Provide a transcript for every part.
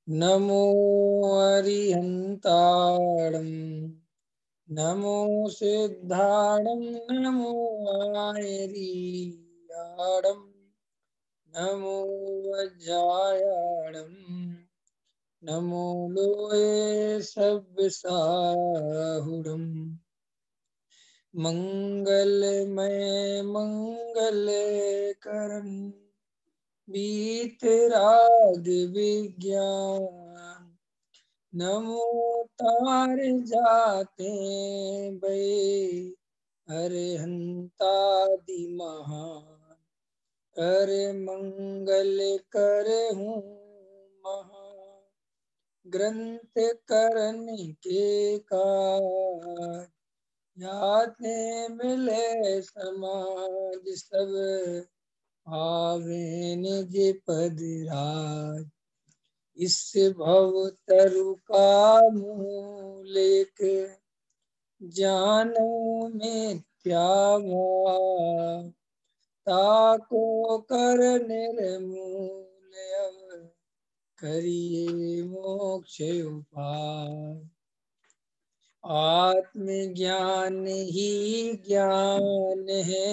नमो अरिहन्ताणं नमो सिद्धाणं नमो आयरीयाणं नमो वज्रायाणं नमो लोये सव्यसाहुरम् मंगलमय मंगलकरण वीतराग विज्ञान नमो तार जाते बे अरहंतादि महान कर मंगल कर हूँ महा ग्रंथ करन के कार याते मिले समाज सब आवे निज पद राज इस भव तरु का मूलिक जानो मिथ्यावा ताको कर निर्मूल अव करिए मोक्ष उपाय आत्मज्ञान ही ज्ञान है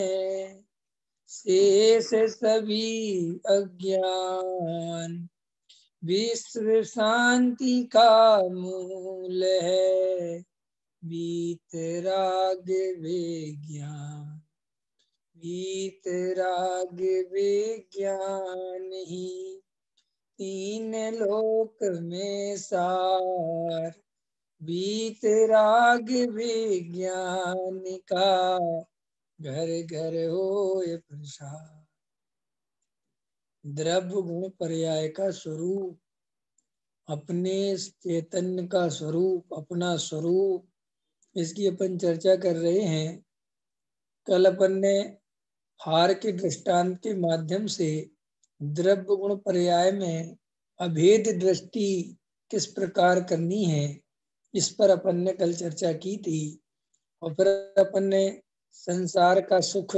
शेष सभी अज्ञान विश्व शांति का मूल है वीतराग विज्ञान वीतराग विज्ञान ही तीन लोक में सार वीतराग विज्ञान का घर घर होए प्रसार। द्रव्य गुण पर्याय का स्वरूप, अपने चैतन्य का स्वरूप, अपना स्वरूप, इसकी अपन चर्चा कर रहे हैं। कल अपन ने हार के दृष्टांत के माध्यम से द्रव्य गुण पर्याय में अभेद दृष्टि किस प्रकार करनी है, इस पर अपन ने कल चर्चा की थी। और फिर अपन ने संसार का सुख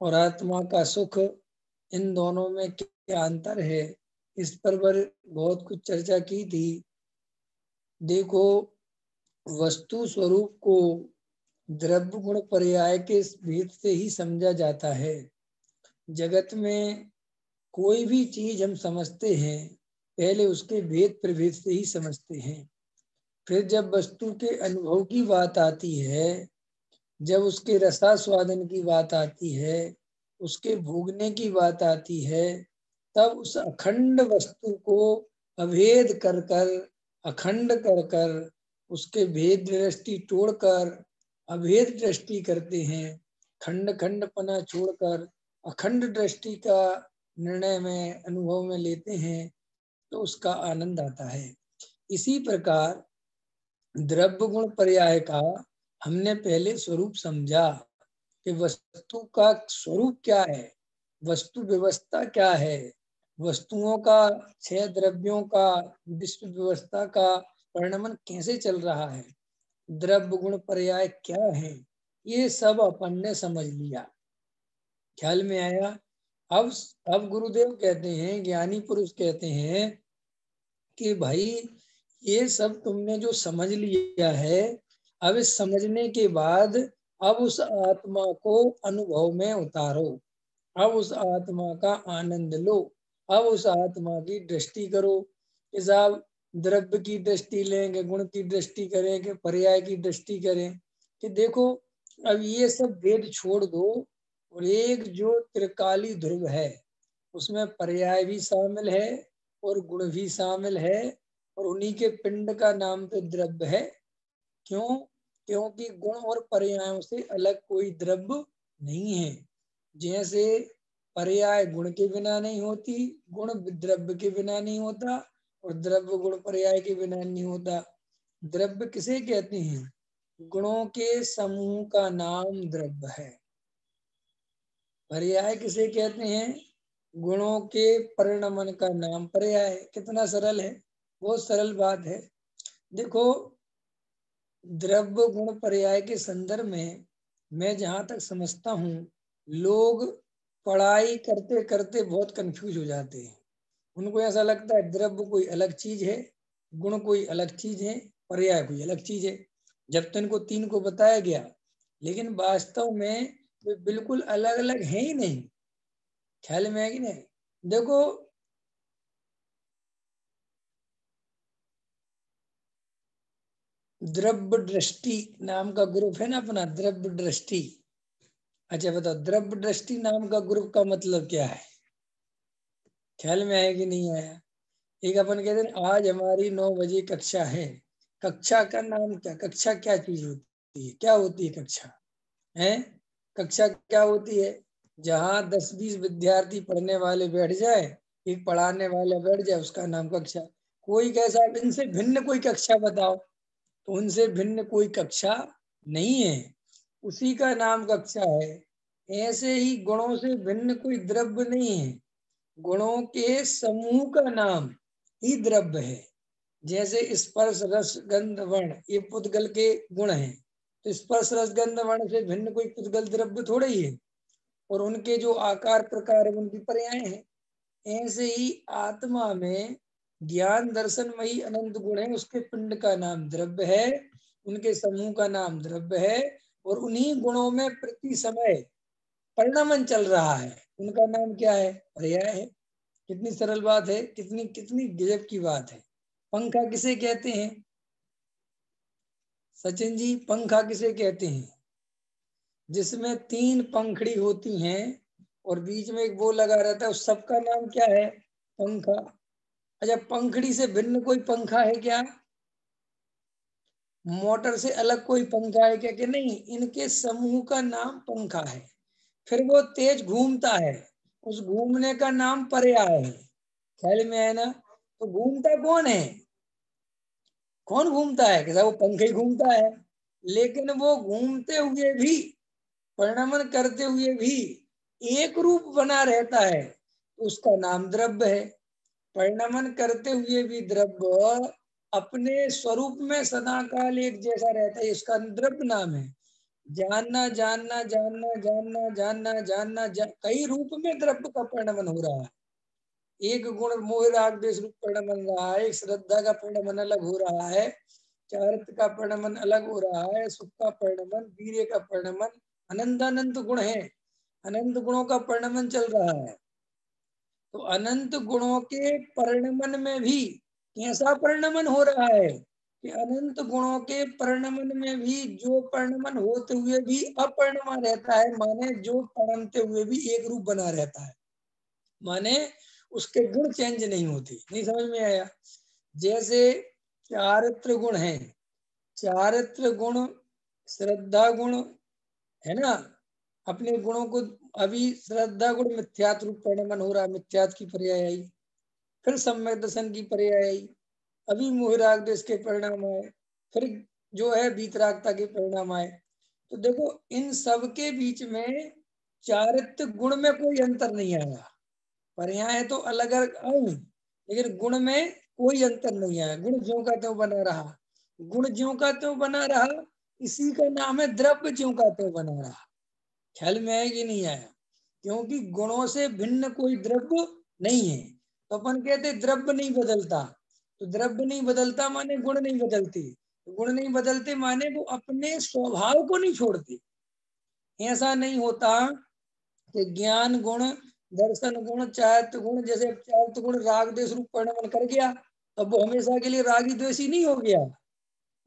और आत्मा का सुख, इन दोनों में क्या अंतर है, इस पर बहुत कुछ चर्चा की थी। देखो, वस्तु स्वरूप को द्रव्य गुण पर्याय के भेद से ही समझा जाता है। जगत में कोई भी चीज हम समझते हैं, पहले उसके भेद प्रभेद से ही समझते हैं। फिर जब वस्तु के अनुभव की बात आती है, जब उसके रसास्वादन की बात आती है, उसके भोगने की बात आती है, तब उस अखंड वस्तु को अभेद कर कर, अखंड कर कर, उसके भेद दृष्टि तोड़कर अभेद दृष्टि करते हैं। खंड खंडपना छोड़कर अखंड दृष्टि का निर्णय में, अनुभव में लेते हैं, तो उसका आनंद आता है। इसी प्रकार द्रव्य गुण पर्याय का हमने पहले स्वरूप समझा कि वस्तु का स्वरूप क्या है, वस्तु व्यवस्था क्या है, वस्तुओं का, छह द्रव्यों का, विश्व व्यवस्था का वर्णन कैसे चल रहा है, द्रव्य गुण पर्याय क्या है, ये सब अपन ने समझ लिया, ख्याल में आया। अब गुरुदेव कहते हैं, ज्ञानी पुरुष कहते हैं कि भाई ये सब तुमने जो समझ लिया है, अब इस समझने के बाद अब उस आत्मा को अनुभव में उतारो, अब उस आत्मा का आनंद लो, अब उस आत्मा की दृष्टि करो। कि साहब द्रव्य की दृष्टि लें कि गुण की दृष्टि करें कि पर्याय की दृष्टि करें, कि देखो अब ये सब भेद छोड़ दो, और एक जो त्रिकाली ध्रुव है उसमें पर्याय भी शामिल है और गुण भी शामिल है, और उन्हीं के पिंड का नाम तो द्रव्य है। क्यों? क्योंकि गुण और पर्यायों से अलग कोई द्रव्य नहीं है। जैसे पर्याय गुण के बिना नहीं होती, गुण द्रव्य के बिना नहीं होता, और द्रव्य गुण पर्याय के बिना नहीं होता। द्रव्य किसे कहते हैं? गुणों के समूह का नाम द्रव्य है। पर्याय किसे कहते हैं? गुणों के परिणमन का नाम पर्याय। कितना सरल है, बहुत सरल बात है। देखो, द्रव्य गुण पर्याय के संदर्भ में मैं जहां तक समझता हूँ, लोग पढ़ाई करते करते बहुत कंफ्यूज हो जाते हैं। उनको ऐसा लगता है द्रव्य कोई अलग चीज है, गुण कोई अलग चीज है, पर्याय कोई अलग चीज है। जब तो इनको तीन को बताया गया, लेकिन वास्तव में वे बिल्कुल अलग अलग है ही नहीं। ख्याल में है कि नहीं? देखो, द्रव्य दृष्टि नाम का ग्रुप है ना अपना, द्रव्य दृष्टि। अच्छा बताओ, द्रव्य दृष्टि नाम का ग्रुप का मतलब क्या है? ख्याल में आया कि नहीं आया? एक अपन कहते हैं आज हमारी 9 बजे कक्षा है। कक्षा का नाम क्या? कक्षा क्या चीज होती है? क्या होती है कक्षा? है कक्षा क्या होती है? जहाँ 10-20 विद्यार्थी पढ़ने वाले बैठ जाए, एक पढ़ाने वाला बैठ जाए, उसका नाम कक्षा। कोई कैसा इनसे भिन्न कोई कक्षा बताओ, तो उनसे भिन्न कोई कक्षा नहीं है, उसी का नाम कक्षा है। ऐसे ही गुणों से भिन्न कोई द्रव्य नहीं है, गुणों के समूह का नाम ही द्रव्य है। जैसे स्पर्श रस गंध वर्ण, ये पुद्गल के गुण हैं, तो स्पर्श रस गंध वर्ण से भिन्न कोई पुद्गल द्रव्य थोड़ा ही है, और उनके जो आकार प्रकार है उनकी पर्याय हैं। ऐसे ही आत्मा में ज्ञान दर्शनमयी अनंत गुण है, उसके पिंड का नाम द्रव्य है, उनके समूह का नाम द्रव्य है, और उन्हीं गुणों में प्रति समय परिणमन चल रहा है, उनका नाम क्या है? पर्याय है। कितनी सरल बात है, कितनी कितनी गजब की बात है। पंखा किसे कहते हैं सचिन जी? पंखा किसे कहते हैं? जिसमें 3 पंखड़ी होती हैं और बीच में एक वो लगा रहता है, उस सबका नाम क्या है? पंखा। अच्छा, पंखड़ी से भिन्न कोई पंखा है क्या? मोटर से अलग कोई पंखा है क्या? कि नहीं, इनके समूह का नाम पंखा है। फिर वो तेज घूमता है, उस घूमने का नाम पर्याय है। ख्याल में है ना? तो घूमता कौन है? कौन घूमता है? कैसा? वो पंखे ही घूमता है, लेकिन वो घूमते हुए भी, परिणमन करते हुए भी एक रूप बना रहता है, तो उसका नाम द्रव्य है। परिणमन करते हुए भी द्रव्य अपने स्वरूप में सदाकाल एक जैसा रहता है, इसका द्रव्य नाम है। जानना जानना जानना जानना जानना जानना कई रूप में द्रव्य का परिणमन हो रहा है। एक गुण मोह राग द्वेष रूप परिणमन रहा है, एक श्रद्धा का परिणमन अलग हो रहा है, चारित्र का परिणमन अलग हो रहा है, सुख का परिणमन, वीर्य का परिणमन, अनंत अनंत गुण है, अनंत गुणों का परिणमन चल रहा है। तो अनंत गुणों के परिणमन में भी कैसा परिणमन हो रहा है कि अनंत गुणों के परिणमन में भी जो परिणमन होते हुए भी अपरिणमा रहता है, माने जो परिणमते हुए भी एक रूप बना रहता है, माने उसके गुण चेंज नहीं होते। नहीं समझ में आया? जैसे चारित्र गुण है, चारित्र गुण, श्रद्धा गुण, है ना? अपने गुणों को, अभी श्रद्धा गुण मिथ्यात्व रूप परिणमन हो रहा है, मिथ्यात्व की पर्याय आई, फिर सम्यक दर्शन की पर्याय आई, अभी मोहराग देश के परिणाम आए, फिर जो है वीतरागता के परिणाम आए। तो देखो, इन सब के बीच में चारित्र गुण में कोई अंतर नहीं आया। पर्याय तो अलग अलग आई, लेकिन गुण में कोई अंतर नहीं आया, गुण ज्यों का त्यों बना रहा। गुण ज्यों का त्यों बना रहा, इसी का नाम है द्रव्य ज्यों का त्यों बना रहा। ख्याल में आया कि नहीं आया? क्योंकि गुणों से भिन्न कोई द्रव्य नहीं है, तो अपन कहते द्रव्य नहीं बदलता। तो द्रव्य नहीं बदलता माने गुण नहीं बदलते, तो गुण नहीं बदलते माने वो अपने स्वभाव को नहीं छोड़ते। ऐसा नहीं होता कि ज्ञान गुण, दर्शन गुण, चारित्र गुण, जैसे चारित्र गुण राग द्वेष रूप परिणमन कर गया, अब वो हमेशा के लिए रागी द्वेषी नहीं हो गया,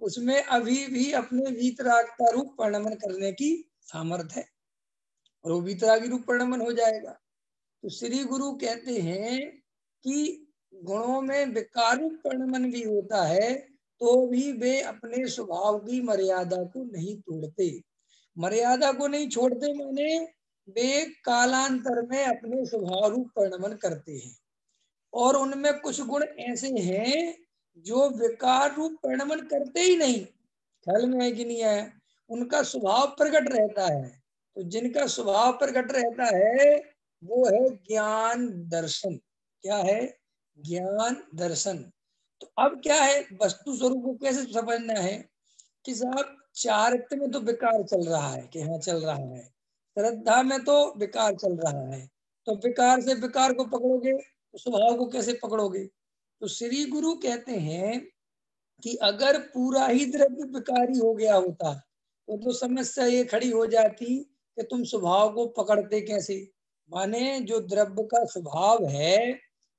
उसमें अभी भी अपने वीतरागता रूप परिणमन करने की सामर्थ्य है, और वो वीतरागी रूप परिणमन हो जाएगा। तो श्री गुरु कहते हैं कि गुणों में विकार रूप परिणमन भी होता है, तो भी वे अपने स्वभाव की मर्यादा को नहीं तोड़ते। मर्यादा को नहीं छोड़ते माने वे कालांतर में अपने स्वभाव रूप परिणमन करते हैं, और उनमें कुछ गुण ऐसे हैं जो विकार रूप परिणमन करते ही नहीं। ख्याल में है कि नहीं है? उनका स्वभाव प्रकट रहता है। तो जिनका स्वभाव प्रकट रहता है वो है ज्ञान दर्शन। क्या है? ज्ञान दर्शन। तो अब क्या है, वस्तु स्वरूप को कैसे समझना है कि साहब चारित्र में तो विकार चल रहा है, कि हाँ चल रहा है, श्रद्धा में तो विकार चल रहा है, तो विकार से विकार को पकड़ोगे तो स्वभाव को कैसे पकड़ोगे? तो श्री गुरु कहते हैं कि अगर पूरा ही द्रव्य विकारी हो गया होता तो समस्या ये खड़ी हो जाती कि तुम स्वभाव को पकड़ते कैसे। माने जो द्रव्य का स्वभाव है,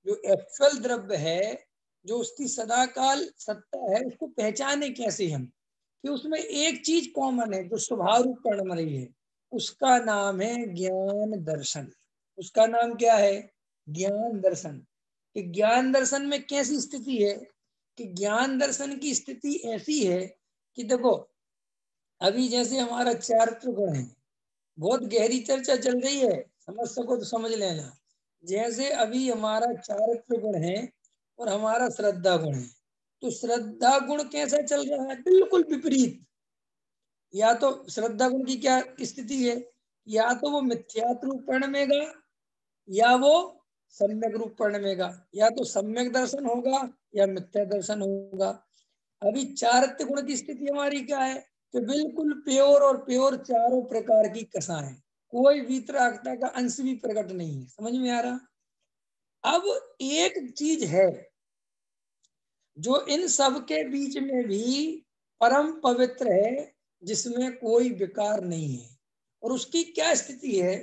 जो एक्चुअल द्रव्य है, जो उसकी सदाकाल सत्ता है, उसको पहचाने कैसे हम कि उसमें एक चीज कॉमन है जो स्वभाव रूप पड़ रही है, उसका नाम है ज्ञान दर्शन। उसका नाम क्या है? ज्ञान दर्शन। कि ज्ञान दर्शन में कैसी स्थिति है कि ज्ञान दर्शन की स्थिति ऐसी है कि देखो, अभी जैसे हमारा चारित्र गुण है, बहुत गहरी चर्चा चल रही है, समझ सको तो समझ लेना। जैसे अभी हमारा चारित्र गुण है और हमारा श्रद्धा गुण है, तो श्रद्धा गुण कैसा चल रहा है? बिल्कुल विपरीत। या तो श्रद्धा गुण की क्या स्थिति है? या तो वो मिथ्यात्व रूप परिणमेगा या वो सम्यक रूप परिणमेगा। या तो सम्यक दर्शन होगा या मिथ्या दर्शन होगा। अभी चारित्र गुण की स्थिति हमारी क्या है कि बिल्कुल प्योर और प्योर चारों प्रकार की कसा है, कोई वीतरागता का अंश भी प्रकट नहीं है। समझ में आ रहा? अब एक चीज है जो इन सब के बीच में भी परम पवित्र है, जिसमें कोई विकार नहीं है। और उसकी क्या स्थिति है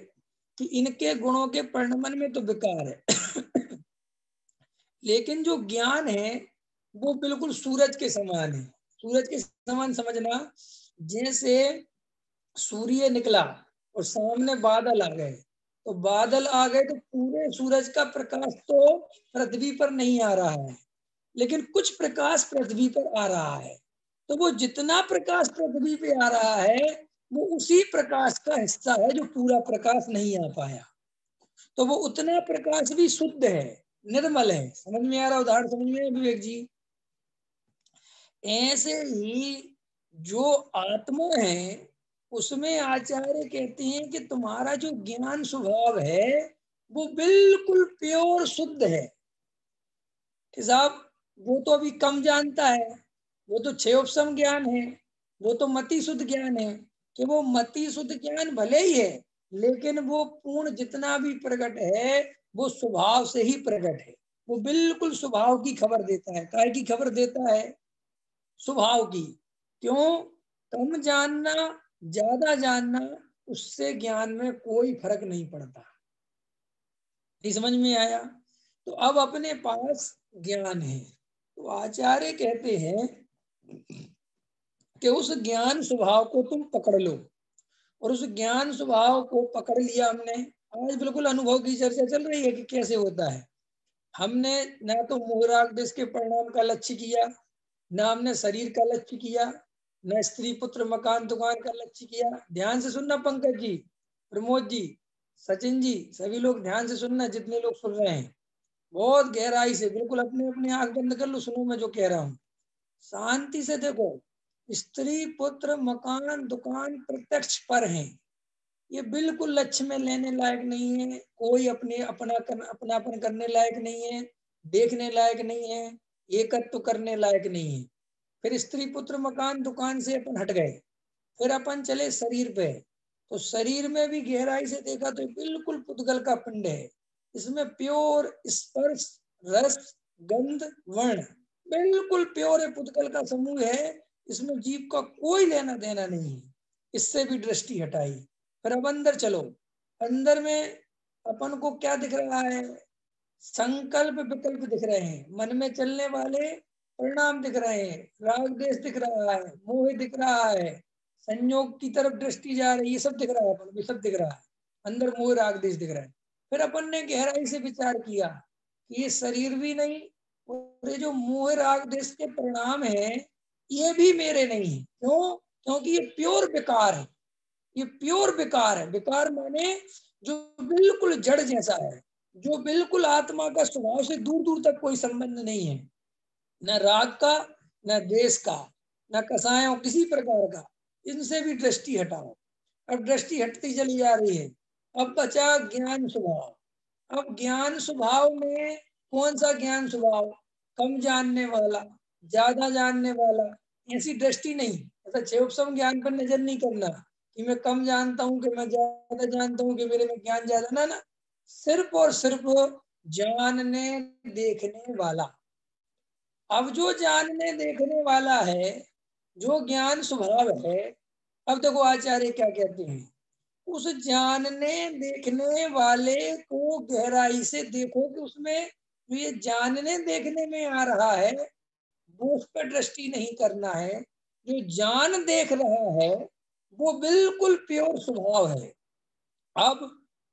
कि इनके गुणों के परिणमन में तो विकार है लेकिन जो ज्ञान है वो बिल्कुल सूरज के समान है। सूरज के समान समझना, जैसे सूर्य निकला और सामने बादल आ गए, तो बादल आ गए तो पूरे सूरज का प्रकाश तो पृथ्वी पर नहीं आ रहा है, लेकिन कुछ प्रकाश पृथ्वी पर आ रहा है। तो वो जितना प्रकाश पृथ्वी पे आ रहा है वो उसी प्रकाश का हिस्सा है जो पूरा प्रकाश नहीं आ पाया। तो वो उतना प्रकाश भी शुद्ध है, निर्मल है। समझ में आ रहा? उदाहरण समझ में विवेक जी? ऐसे ही जो आत्मा है उसमें आचार्य कहते हैं कि तुम्हारा जो ज्ञान स्वभाव है वो बिल्कुल प्योर शुद्ध है। कि साहब वो तो अभी कम जानता है, वो तो क्षयोपम ज्ञान है, वो तो मति शुद्ध ज्ञान है। कि वो मति शुद्ध ज्ञान भले ही है, लेकिन वो पूर्ण जितना भी प्रकट है वो स्वभाव से ही प्रकट है। वो बिल्कुल स्वभाव की खबर देता है। काय की खबर देता है? स्वभाव की। क्यों? कम जानना ज्यादा जानना, उससे ज्ञान में कोई फर्क नहीं पड़ता। नहीं समझ में आया? तो अब अपने पास ज्ञान है, तो आचार्य कहते हैं कि उस ज्ञान स्वभाव को तुम पकड़ लो। और उस ज्ञान स्वभाव को पकड़ लिया हमने। आज बिल्कुल अनुभव की चर्चा चल रही है कि कैसे होता है। हमने ना तो मोहराग देश के परिणाम का लक्ष्य किया, ना हमने शरीर का लक्ष्य किया, न स्त्री पुत्र मकान दुकान का लक्ष्य किया। ध्यान से सुनना पंकज जी, प्रमोद जी, सचिन जी, सभी लोग ध्यान से सुनना, जितने लोग सुन रहे हैं बहुत गहराई से, बिल्कुल अपने अपने आंख बंद कर लो, सुनो मैं जो कह रहा हूँ, शांति से देखो। स्त्री पुत्र मकान दुकान प्रत्यक्ष पर हैं, ये बिल्कुल लक्ष्य में लेने लायक नहीं है, कोई अपने अपनापन करने लायक नहीं है, देखने लायक नहीं है, एकत्व करने लायक नहीं है। फिर स्त्री पुत्र मकान दुकान से अपन हट गए, फिर अपन चले शरीर पे। तो शरीर में भी गहराई से देखा तो बिल्कुल पुद्गल का पिंड है। इसमें प्योर स्पर्श रस गंध वर्ण बिल्कुल प्योर है, पुद्गल का समूह है। इसमें जीव का कोई लेना देना नहीं है। इससे भी दृष्टि हटाई। फिर अब अंदर चलो, अंदर में अपन को क्या दिख रहा है? संकल्प विकल्प दिख रहे हैं, मन में चलने वाले परिणाम दिख रहे हैं, राग देश दिख रहा है, मोह दिख रहा है, संयोग की तरफ दृष्टि जा रही है, ये सब दिख रहा है। अपन को सब दिख रहा है, अंदर मोह राग देश दिख रहा है। फिर अपन ने गहराई से विचार किया कि ये शरीर भी नहीं और ये जो मोह राग देश के परिणाम है ये भी मेरे नहीं है। क्यों? क्योंकि ये प्योर विकार है। ये प्योर विकार है। विकार माने जो बिल्कुल जड़ जैसा है, जो बिल्कुल आत्मा का स्वभाव से दूर दूर तक कोई संबंध नहीं है, न राग का, न द्वेष का, न कसायों किसी प्रकार का। इनसे भी दृष्टि हटाओ। अब दृष्टि हटती चली जा रही है। अब बचा ज्ञान स्वभाव। अब ज्ञान स्वभाव में कौन सा ज्ञान स्वभाव? कम जानने वाला, ज्यादा जानने वाला, ऐसी दृष्टि नहीं। ऐसा क्षेपसम ज्ञान पर नजर नहीं करना कि मैं कम जानता हूं कि मैं ज्यादा जानता हूं कि मेरे में ज्ञान ज्यादा, ना ना। सिर्फ और सिर्फ जानने देखने वाला। अब जो जानने देखने वाला है, जो ज्ञान स्वभाव है, अब देखो आचार्य क्या कहते हैं, उस जानने देखने वाले को गहराई से देखो कि उसमें जो ये जानने देखने में आ रहा है वो उस पर दृष्टि नहीं करना है। जो जान देख रहा है वो बिल्कुल प्योर स्वभाव है। अब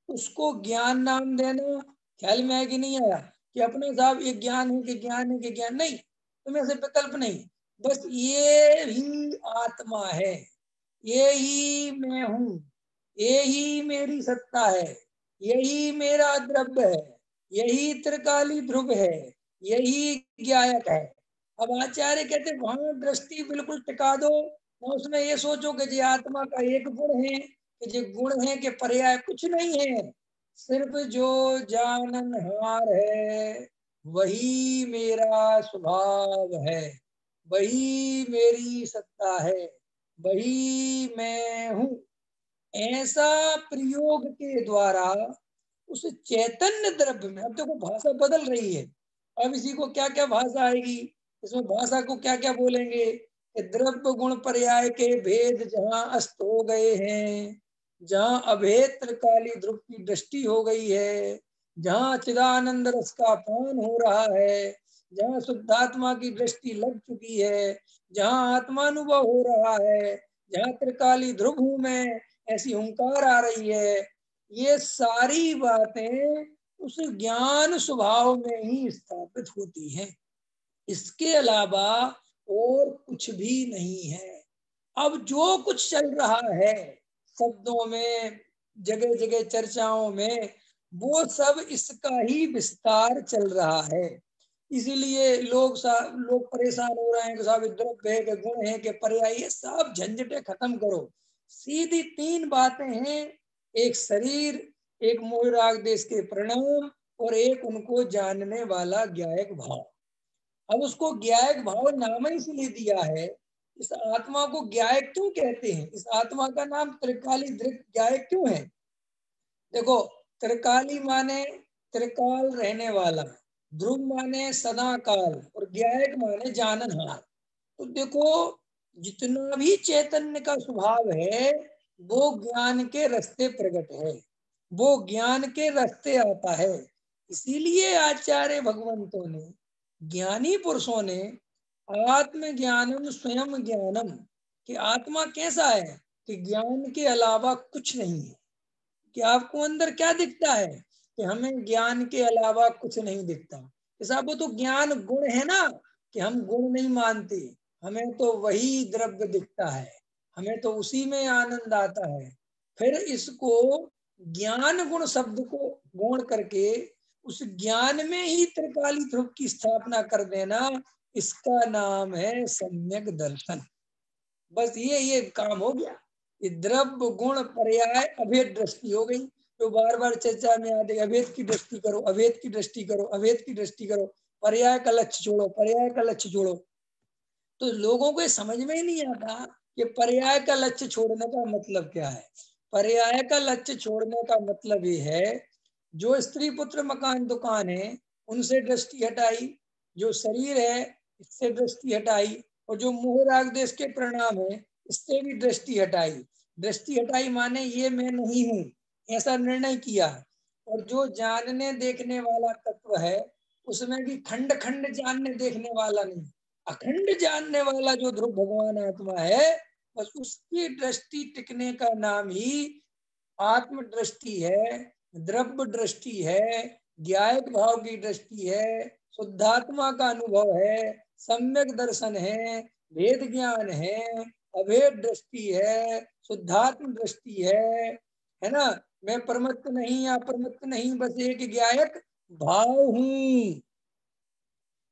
उसको ज्ञान नाम देना ख्याल में है कि नहीं आया, कि अपने साहब ये ज्ञान है कि ज्ञान है कि ज्ञान नहीं, तुम्हें से विकल्प नहीं, बस ये ही आत्मा है, ये ही मैं हूँ, ये ही मेरी सत्ता है, यही मेरा द्रव्य है, यही त्रिकाली ध्रुव है, यही ज्ञायक है। अब आचार्य कहते वहां दृष्टि बिल्कुल टिका दो, ना उसमें ये सोचो कि ये आत्मा का एक गुण है, कि ये गुण है कि पर्याय, कुछ नहीं है। सिर्फ जो जाननहार है वही मेरा स्वभाव है, वही मेरी सत्ता है, वही मैं हूँ। ऐसा प्रयोग के द्वारा उस चैतन्य द्रव्य में, अब देखो भाषा बदल रही है, अब इसी को क्या क्या भाषा आएगी, इसमें भाषा को क्या क्या बोलेंगे, कि द्रव्य गुण पर्याय के भेद जहाँ अस्त हो गए हैं, जहाँ अभेद त्रिकाली ध्रुव की दृष्टि हो गई है, जहाँ चिदानंद रस का पान हो रहा है, जहाँ शुद्धात्मा की दृष्टि लग चुकी है, जहाँ आत्मानुभव हो रहा है, जहाँ त्रिकाली ध्रुव हूं मैं ऐसी हुंकार आ रही है, ये सारी बातें उस ज्ञान स्वभाव में ही स्थापित होती हैं। इसके अलावा और कुछ भी नहीं है। अब जो कुछ चल रहा है शब्दों में, जगह जगह चर्चाओं में, वो सब इसका ही विस्तार चल रहा है। इसीलिए लोग परेशान हो रहे हैं कि साहब द्रव्य है कि गुण है कि पर्याय, ये सब झंझटें खत्म करो। सीधी तीन बातें हैं, एक शरीर, एक मोह राग देश के परिणाम, और एक उनको जानने वाला ज्ञायक भाव। अब उसको ज्ञायक भाव नाम ही इसलिए दिया है, इस आत्मा को ज्ञायक क्यों कहते हैं, इस आत्मा का नाम त्रिकाली दृक ज्ञायक क्यों है। देखो, त्रिकाली माने त्रिकाल रहने वाला, ध्रुव माने सदा काल, और ज्ञायक माने जाननहार। तो देखो, जितना भी चैतन्य का स्वभाव है वो ज्ञान के रास्ते प्रकट है, वो ज्ञान के रास्ते आता है। इसीलिए आचार्य भगवंतों ने, ज्ञानी पुरुषों ने आत्मज्ञानम स्वयं ज्ञानम, कि आत्मा कैसा है, कि ज्ञान के अलावा कुछ नहीं है। कि आपको अंदर क्या दिखता है, कि हमें ज्ञान के अलावा कुछ नहीं दिखता। साहब वो तो ज्ञान गुण है ना, कि हम गुण नहीं मानते, हमें तो वही द्रव्य दिखता है, हमें तो उसी में आनंद आता है। फिर इसको ज्ञान गुण शब्द को गौण करके उस ज्ञान में ही त्रिकाली ध्रुव की स्थापना कर देना, इसका नाम है सम्यक दर्शन। बस ये काम हो गया। ये द्रव्य गुण पर्याय अभेद दृष्टि हो गई, तो बार बार चर्चा में आते अभेद की दृष्टि करो, अभेद की दृष्टि करो, अभेद की दृष्टि करो, पर्याय का लक्ष्य छोड़ो, पर्याय का लक्ष्य छोड़ो। तो लोगों को समझ में ही नहीं आता कि पर्याय का लक्ष्य छोड़ने का मतलब क्या है। पर्याय का लक्ष्य छोड़ने का मतलब ये है, जो स्त्री पुत्र मकान दुकान है उनसे दृष्टि हटाई, जो शरीर है इससे दृष्टि हटाई, और जो मोह राग देश के परिणाम है इससे भी दृष्टि हटाई। दृष्टि हटाई माने ये मैं नहीं हूँ, ऐसा निर्णय किया। और जो जानने देखने वाला तत्व है उसमें भी खंड खंड जानने देखने वाला नहीं, अखंड जानने वाला जो ध्रुव भगवान आत्मा है, बस उसकी दृष्टि टिकने का नाम ही आत्म दृष्टि है, द्रव्य दृष्टि है, ज्ञायक भाव की दृष्टि है, शुद्धात्मा का अनुभव है, सम्यक दर्शन है, भेद ज्ञान है, अभेद दृष्टि है, शुद्धात्म दृष्टि है ना। मैं परमत्त नहीं अपरमत्त नहीं, बस एक ज्ञायक भाव हूं।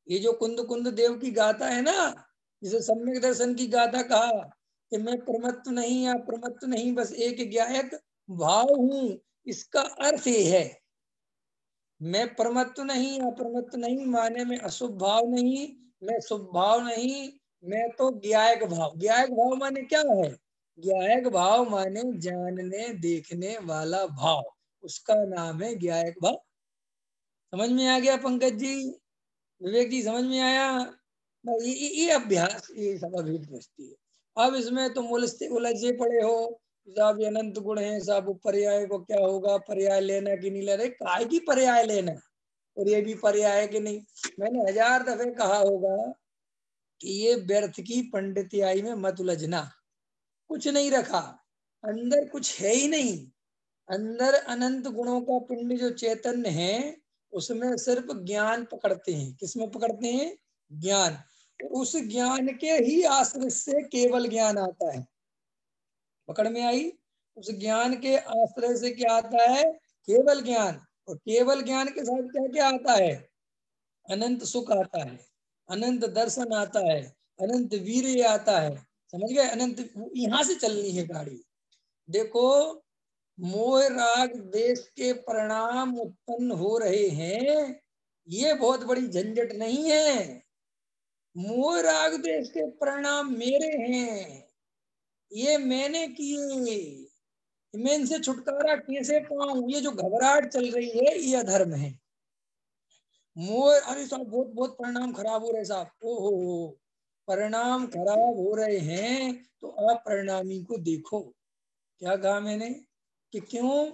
ये जो कुंद कुंद देव की गाथा है ना, जिसे सम्यक दर्शन की गाथा कहा, कि मैं प्रमत्त नहीं या प्रमत्त नहीं, बस एक ज्ञायक भाव हूं। इसका अर्थ ये है, मैं प्रमत्त नहीं या प्रमत्त नहीं माने में अशुभ भाव नहीं, मैं शुभ भाव नहीं, मैं तो ज्ञायक भाव। ज्ञायक भाव माने क्या है, ज्ञायक भाव माने जानने देखने वाला भाव, उसका नाम है ज्ञायक भाव। समझ में आ गया पंकज जी, विवेक जी, समझ में आया? ये अभ्यास, ये सब अभिव्यक्ति दृष्टि है। अब इसमें तुम उलझे पड़े हो, साहब ये अनंत गुण है, साहब पर्याय को क्या होगा, पर्याय लेना कि नहीं लेना, काय की पर्याय लेना, और ये भी पर्याय है कि नहीं। मैंने 1000 दफे कहा होगा कि ये व्यर्थ की पंडितियाई में मत उलझना, कुछ नहीं रखा, अंदर कुछ है ही नहीं। अंदर अनंत गुणों का पिंड जो चैतन्य है, उसमें सिर्फ ज्ञान पकड़ते हैं। किसमें पकड़ते हैं? ज्ञान। उस ज्ञान के ही आश्रय से केवल ज्ञान आता है। पकड़ में आई? उस ज्ञान के आश्रय से क्या आता है? केवल ज्ञान। और केवल ज्ञान के साथ क्या क्या आता है? अनंत सुख आता है, अनंत दर्शन आता है, अनंत वीर्य आता है। समझ गए? अनंत, यहां से चलनी है गाड़ी। देखो, मोह राग देश के परिणाम उत्पन्न हो रहे हैं, ये बहुत बड़ी झंझट नहीं है। मोह राग देश के परिणाम मेरे हैं, ये मैंने किए, मैं इनसे छुटकारा कैसे पाऊं? ये जो घबराहट चल रही है, ये अधर्म है। मोह, अरे साहब बहुत बहुत परिणाम खराब हो रहे साहब, ओहो, परिणाम खराब हो रहे हैं तो आप परिणामी को देखो। क्या कहा मैंने? कि क्यों?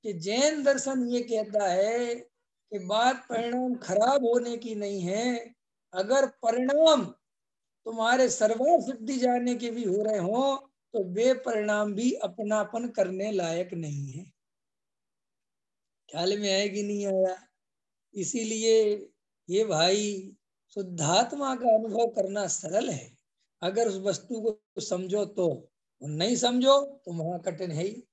कि जैन दर्शन ये कहता है कि बात परिणाम खराब होने की नहीं है। अगर परिणाम तुम्हारे सर्वार सिद्धि जाने के भी हो रहे हो, तो वे परिणाम भी अपनापन करने लायक नहीं है। ख्याल में आया कि नहीं आया? इसीलिए ये भाई, शुद्धात्मा का अनुभव करना सरल है, अगर उस वस्तु को समझो तो, और नहीं समझो तो वहां कठिन है ही।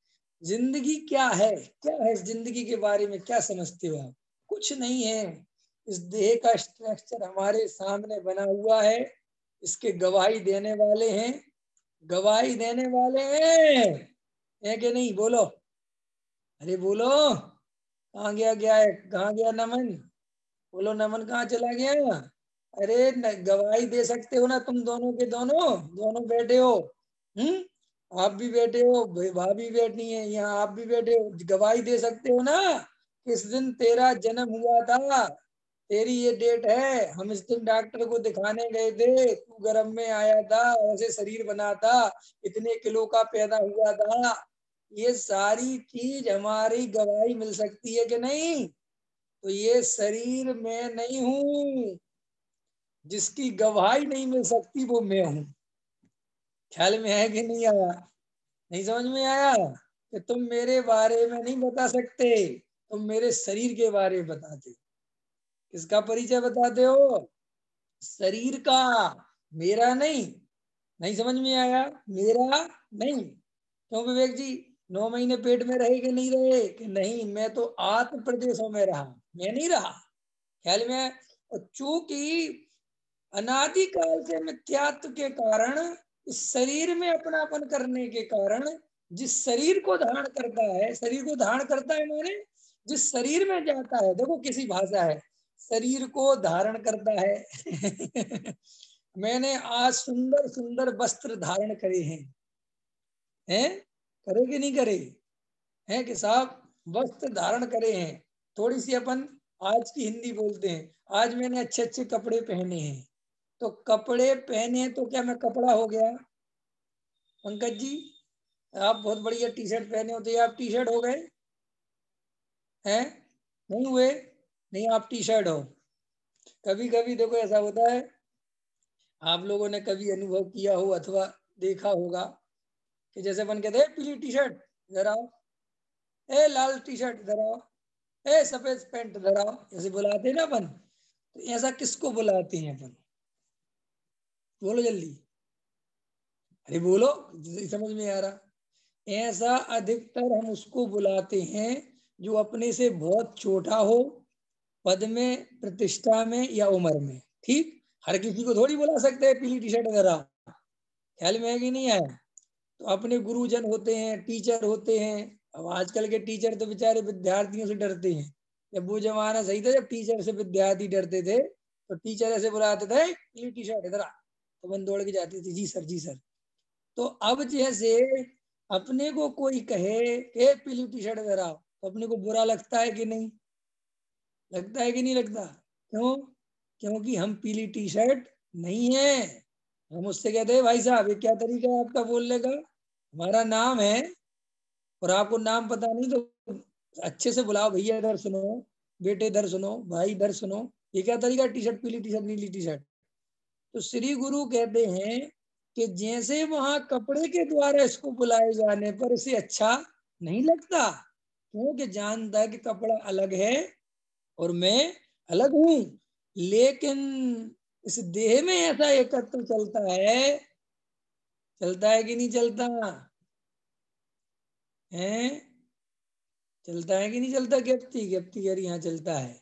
जिंदगी क्या है? क्या है इस जिंदगी के बारे में? क्या समझते हो आप? कुछ नहीं है। इस देह का स्ट्रक्चर हमारे सामने बना हुआ है, इसके गवाही देने वाले हैं, गवाही देने वाले हैं कि नहीं? बोलो, अरे बोलो, कहाँ गया है, कहाँ गया नमन? बोलो, नमन कहाँ चला गया? अरे गवाही दे सकते हो ना तुम दोनों के दोनों, दोनों बैठे हो। आप भी बैठे हो, भाभी बैठी है यहाँ, आप भी बैठे हो, गवाही दे सकते हो ना? किस दिन तेरा जन्म हुआ था, तेरी ये डेट है, हम इस दिन डॉक्टर को दिखाने गए थे, तू गर्भ में आया था, ऐसे शरीर बना था, इतने किलो का पैदा हुआ था। ये सारी चीज हमारी गवाही मिल सकती है कि नहीं? तो ये शरीर में नहीं हूं, जिसकी गवाही नहीं मिल सकती वो मैं हूं। ख्याल में है कि नहीं आया? नहीं समझ में आया? कि तुम मेरे बारे में नहीं बता सकते, तुम मेरे शरीर के बारे में बताते। किसका परिचय बताते हो? शरीर का, मेरा नहीं। नहीं समझ में आया? मेरा नहीं। क्यों विवेक जी? 9 महीने पेट में रहे कि नहीं रहे? कि नहीं, मैं तो आत्म प्रदेशों में रहा, मैं नहीं रहा। ख्याल में है? और चूंकि अनादिकाल से मिथ्यात्व के कारण, इस शरीर में अपनापन करने के कारण, जिस शरीर को धारण करता है, शरीर को धारण करता है माने जिस शरीर में जाता है, देखो किसी भाषा है, शरीर को धारण करता है। मैंने आज सुंदर सुंदर वस्त्र धारण करे हैं, करे कि नहीं करे? हैं कि साहब वस्त्र धारण करे हैं। थोड़ी सी अपन आज की हिंदी बोलते हैं, आज मैंने अच्छे अच्छे कपड़े पहने हैं। तो कपड़े पहने तो क्या मैं कपड़ा हो गया? पंकज जी, आप बहुत बढ़िया टी शर्ट पहने हो तो ये आप टी शर्ट हो गए हैं? नहीं हुए? नहीं, आप टी शर्ट हो। कभी कभी देखो ऐसा होता है, आप लोगों ने कभी अनुभव किया हो अथवा देखा होगा कि जैसे अपन कहते हैं पीली टी शर्ट इधर आओ, ए लाल टी शर्ट इधर आओ, ए सफेद पैंट इधर आओ, ऐसे बुलाते हैं ना अपन। तो ऐसा किसको बुलाते हैं अपन? बोलो जल्दी, अरे बोलो, समझ में आ रहा? ऐसा अधिकतर हम उसको बुलाते हैं जो अपने से बहुत छोटा हो, पद में, प्रतिष्ठा में या उम्र में। ठीक, हर किसी को थोड़ी बुला सकते हैं पीली टी शर्ट वगैरह। ख्याल में है कि नहीं है? तो अपने गुरुजन होते हैं, टीचर होते हैं। अब आजकल के टीचर तो बेचारे विद्यार्थियों से डरते हैं। जब वो जमाना सही था, जब टीचर से विद्यार्थी डरते थे, तो टीचर ऐसे बुलाते थे, पीली टी शर्ट इधर आ, तो बंद दौड़ के जाती थी, जी सर जी सर। तो अब जैसे अपने को कोई कहे कि पीली टी शर्ट इधर आओ, तो अपने को बुरा लगता है कि नहीं? लगता है कि नहीं लगता? क्यों? क्योंकि हम पीली टी शर्ट नहीं है। हम उससे कहते हैं भाई साहब ये क्या तरीका है आपका बोलने का, हमारा नाम है और आपको नाम पता नहीं तो अच्छे से बुलाओ, भैया इधर सुनो, बेटे इधर सुनो, भाई इधर सुनो, ये क्या तरीका, टी शर्ट पीली टी शर्ट नीली टी शर्ट। तो श्री गुरु कहते हैं कि जैसे वहां कपड़े के द्वारा इसको बुलाए जाने पर इसे अच्छा नहीं लगता, क्योंकि जानता है कि कपड़ा अलग है और मैं अलग हूं, लेकिन इस देह में ऐसा एकत्व चलता है कि नहीं चलता है? चलता है कि नहीं चलता? ज्ञप्ति, ज्ञप्ति यार यहाँ चलता है।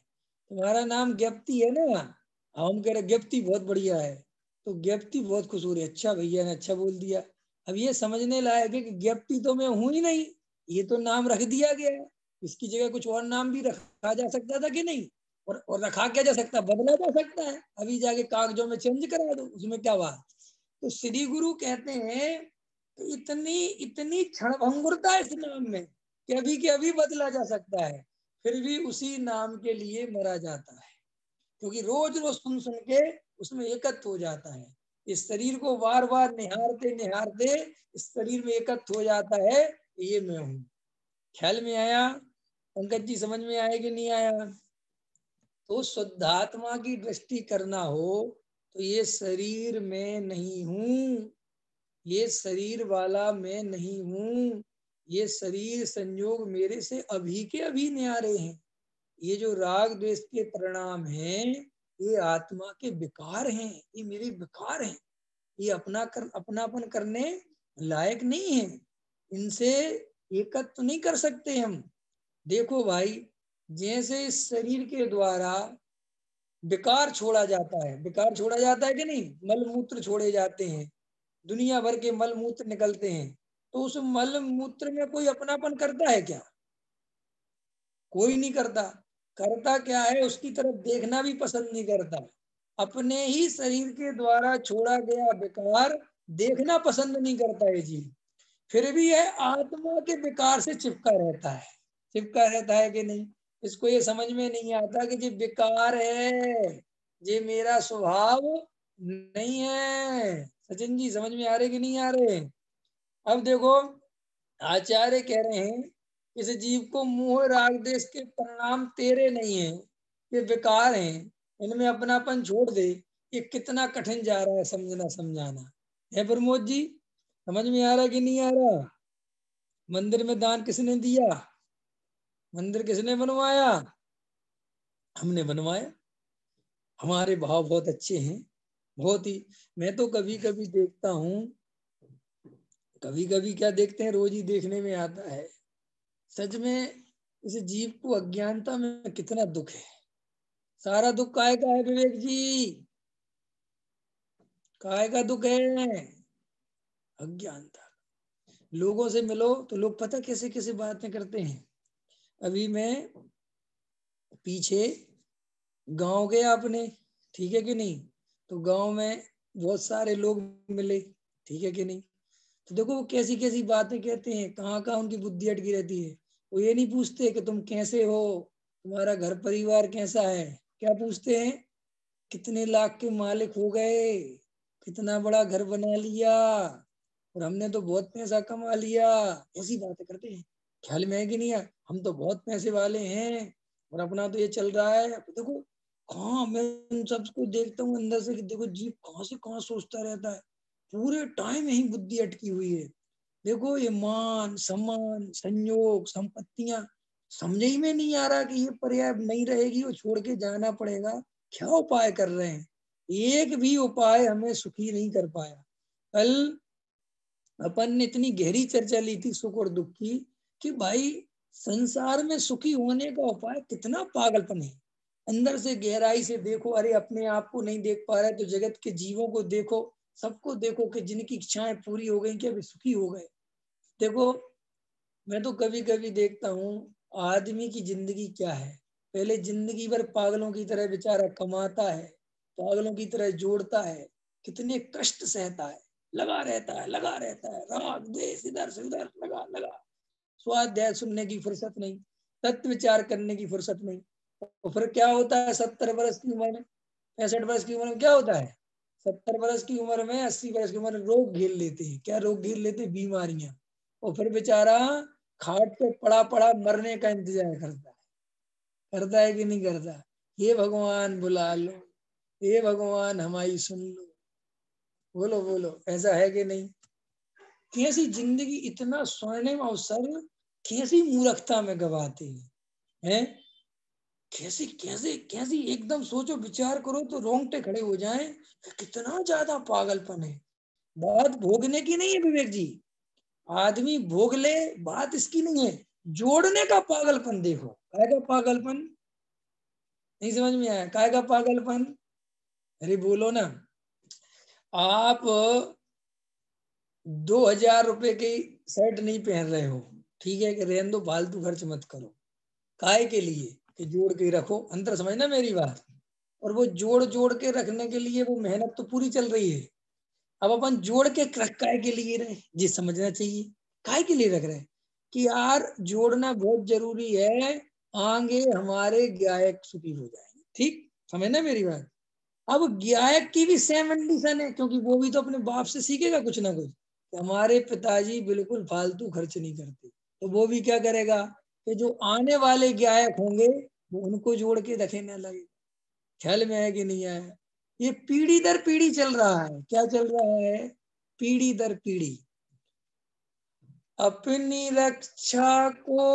तुम्हारा नाम ज्ञप्ति है ना, हम कह रहे ज्ञप्ति बहुत बढ़िया है, तो ज्ञप्ति बहुत खुश हो रही है, अच्छा भैया ने अच्छा बोल दिया। अब ये समझने लायक है कि ज्ञप्ति तो मैं हूं ही नहीं, ये तो नाम रख दिया गया है, इसकी जगह कुछ और नाम भी रखा जा सकता था कि नहीं? और रखा क्या जा सकता, बदला जा सकता है, अभी जाके कागजों में चेंज करा दो, उसमें क्या बात। तो श्री गुरु कहते हैं कि इतनी इतनी क्षणभंगुरता इस नाम में कि अभी के अभी बदला जा सकता है, फिर भी उसी नाम के लिए मरा जाता है, क्योंकि रोज रोज सुन सुन के उसमें एकत्र हो जाता है। इस शरीर को बार बार निहारते निहारते इस शरीर में एकत्र हो जाता है, ये मैं हूं। ख्याल में आया? पंकज जी समझ में आया कि नहीं आया? तो शुद्धात्मा की दृष्टि करना हो तो ये शरीर में नहीं हूं, ये शरीर वाला मैं नहीं हूं, ये शरीर संयोग मेरे से अभी के अभी न्यारे हैं। ये जो राग द्वेष के परिणाम हैं ये आत्मा के विकार हैं, ये मेरे विकार हैं, ये अपनापन करने लायक नहीं है, इनसे एकत्व नहीं कर सकते हम। देखो भाई, जैसे इस शरीर के द्वारा विकार छोड़ा जाता है, विकार छोड़ा जाता है कि नहीं, मल मूत्र छोड़े जाते हैं, दुनिया भर के मल मूत्र निकलते हैं, तो उस मल मूत्र में कोई अपनापन करता है क्या? कोई नहीं करता। करता क्या है, उसकी तरफ देखना भी पसंद नहीं करता। अपने ही शरीर के द्वारा छोड़ा गया विकार देखना पसंद नहीं करता है जी, फिर भी यह आत्मा के विकार से चिपका रहता है। चिपका रहता है कि नहीं? इसको ये समझ में नहीं आता कि ये विकार है, ये मेरा स्वभाव नहीं है। सचिन जी समझ में आ रहे कि नहीं आ रहे? अब देखो, आचार्य कह रहे हैं इस जीव को मोह राग देश के परिणाम तेरे नहीं है, ये विकार हैं, इनमें अपनापन छोड़ दे। ये कितना कठिन जा रहा है समझना समझाना है प्रमोद जी, समझ में आ रहा कि नहीं आ रहा? मंदिर में दान किसने दिया? मंदिर किसने बनवाया? हमने बनवाया। हमारे भाव बहुत अच्छे हैं, बहुत ही। मैं तो कभी कभी देखता हूँ, कभी कभी क्या देखते हैं, रोज ही देखने में आता है, सच में इस जीव को अज्ञानता में कितना दुख है। सारा दुख काय का है विवेक जी? काय का दुख है? अज्ञानता। लोगों से मिलो तो लोग पता कैसे कैसे बातें करते हैं। अभी मैं पीछे गांव गया अपने, ठीक है कि नहीं, तो गांव में बहुत सारे लोग मिले, ठीक है कि नहीं, तो देखो वो कैसी कैसी बातें कहते हैं, कहाँ कहाँ उनकी बुद्धि अटकी रहती है। वो ये नहीं पूछते कि तुम कैसे हो, तुम्हारा घर परिवार कैसा है, क्या पूछते हैं, कितने लाख के मालिक हो गए, कितना बड़ा घर बना लिया, और हमने तो बहुत पैसा कमा लिया, ऐसी बातें करते हैं। ख्याल में है कि नहीं है? हम तो बहुत पैसे वाले हैं और अपना तो ये चल रहा है। देखो कहाँ मैं उन सबको देखता हूँ अंदर से कि देखो जीव कहाँ से कहाँ सोचता रहता है, पूरे टाइम यही बुद्धि अटकी हुई है। देखो ये मान सम्मान संयोग संपत्तियां समझ ही में नहीं आ रहा कि ये पर्याप्त नहीं रहेगी और छोड़ के जाना पड़ेगा। क्या उपाय कर रहे हैं, एक भी उपाय हमें सुखी नहीं कर पाया। कल अपन ने इतनी गहरी चर्चा ली थी सुख और दुख की कि भाई संसार में सुखी होने का उपाय कितना पागलपन है। अंदर से गहराई से देखो, अरे अपने आप को नहीं देख पा रहे तो जगत के जीवों को देखो, सबको देखो कि जिनकी इच्छाएं पूरी हो गई क्या वे सुखी हो गए। देखो मैं तो कभी कभी देखता हूँ आदमी की जिंदगी क्या है, पहले जिंदगी भर पागलों की तरह बेचारा कमाता है, पागलों की तरह जोड़ता है, कितने कष्ट सहता है, लगा रहता है लगा रहता है, राग द्वेष इधर से उधर लगा लगा, स्वाध्याय सुनने की फुर्सत नहीं, तत्व विचार करने की फुर्सत नहीं। तो फिर क्या होता है 70 वर्ष की उम्र में, 65 वर्ष की उम्र में क्या होता है, 70 वर्ष की उम्र में, 80 वर्ष की उम्र में रोग घेर लेते हैं। क्या रोग घेर लेते हैं? बीमारियां। और फिर बेचारा खाट पे पड़ा पड़ा मरने का इंतजार करता है कि नहीं करता? हे भगवान बुला लो, हे भगवान हमारी सुन लो। बोलो बोलो, ऐसा है कि नहीं? कैसी जिंदगी, इतना स्वर्णिम अवसर कैसी मूर्खता में गवाते हैं? कैसी कैसे कैसी, एकदम सोचो विचार करो तो रोंगटे खड़े हो जाएं। कितना ज्यादा पागलपन है। बात भोगने की नहीं है विवेक जी, आदमी भोग ले, बात इसकी नहीं है, जोड़ने का पागलपन देखो। काय का पागलपन? नहीं समझ में आया? काय का पागलपन? अरे बोलो ना। आप 2000 रुपए की शर्ट नहीं पहन रहे हो, ठीक है, कि रहने दो, फालतू खर्च मत करो। काय के लिए? कि जोड़ के रखो, अंतर समझना मेरी बात। और वो जोड़ जोड़ के रखने के लिए वो मेहनत तो पूरी चल रही है। अब अपन जोड़ के काय के लिए रहे, जी समझना चाहिए। काय के लिए रख रहे हैं? कि यार जोड़ना बहुत जरूरी है, आगे हमारे गायक सुखी हो जाएंगे। ठीक समझना मेरी बात। अब गायक की भी सेम कंडीशन है, क्योंकि वो भी तो अपने बाप से सीखेगा कुछ ना कुछ। हमारे पिताजी बिल्कुल फालतू खर्च नहीं करते, तो वो भी क्या करेगा कि जो आने वाले गायक होंगे वो उनको जोड़ के रखने लगे। ख्याल में है कि नहीं आया? ये पीढ़ी दर पीढ़ी चल रहा है। क्या चल रहा है? पीढ़ी दर पीढ़ी। अपनी रक्षा को